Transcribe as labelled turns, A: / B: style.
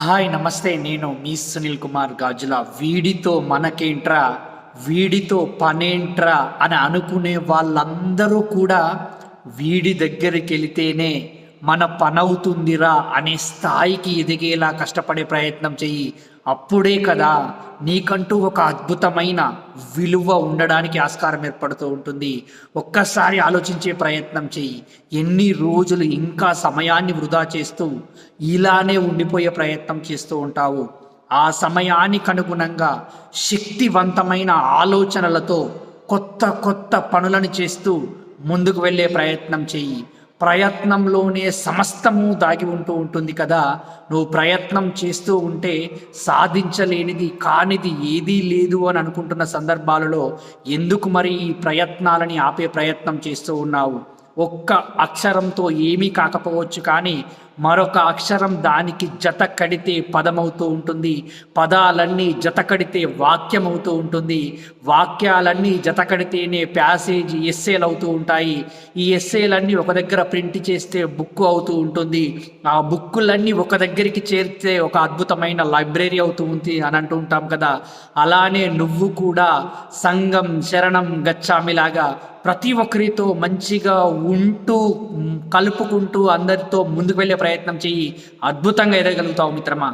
A: Hi నమస్తే. నేను మీ సునీల్ కుమార్ గాజుల. వీడితో మనకేంట్రా, వీడితో పనేంట్రా అని అనుకునే వాళ్ళందరూ కూడా వీడి దగ్గరికెళితేనే మన పనవుతుందిరా అనే స్థాయికి ఎదిగేలా కష్టపడే ప్రయత్నం చెయ్యి. అప్పుడే కదా నీకంటూ ఒక అద్భుతమైన విలువ ఉండడానికి ఆస్కారం ఏర్పడుతూ ఉంటుంది. ఒక్కసారి ఆలోచించే ప్రయత్నం చెయ్యి. ఎన్ని రోజులు ఇంకా సమయాన్ని వృధా చేస్తూ ఇలానే ఉండిపోయే ప్రయత్నం చేస్తూ ఉంటావు? ఆ సమయానికి అనుగుణంగా శక్తివంతమైన ఆలోచనలతో కొత్త కొత్త పనులను చేస్తూ ముందుకు వెళ్ళే ప్రయత్నం చెయ్యి. ప్రయత్నంలోనే సమస్తము దాగి ఉంటూ ఉంటుంది కదా. నువ్వు ప్రయత్నం చేస్తూ ఉంటే సాధించలేనిది కానిది ఏదీ లేదు అని అనుకుంటున్న సందర్భాలలో ఎందుకు మరి ఈ ప్రయత్నాలని ఆపే ప్రయత్నం చేస్తూ ఉన్నావు? ఒక్క అక్షరంతో ఏమీ కాకపోవచ్చు, కానీ మరొక అక్షరం దానికి జత కడితే పదమవుతూ ఉంటుంది. పదాలన్నీ జత కడితే వాక్యం అవుతూ ఉంటుంది. వాక్యాలన్నీ జత కడితేనే ప్యాసేజ్ ఎస్సేలు అవుతూ ఉంటాయి. ఈ ఎస్సేలన్నీ ఒక దగ్గర ప్రింట్ చేస్తే బుక్ అవుతూ ఉంటుంది. ఆ బుక్కులన్నీ ఒక దగ్గరికి చేరితే ఒక అద్భుతమైన లైబ్రరీ అవుతూ ఉంది అని అంటూ ఉంటాం కదా. అలానే నువ్వు కూడా సంఘం శరణం గచ్చామిలాగా ప్రతి ఒక్కరితో మంచిగా ఉంటూ కలుపుకుంటూ అందరితో ముందుకు వెళ్ళే ప్రయత్నం చెయ్యి. అద్భుతంగా ఎదగలుగుతావు మిత్రమా.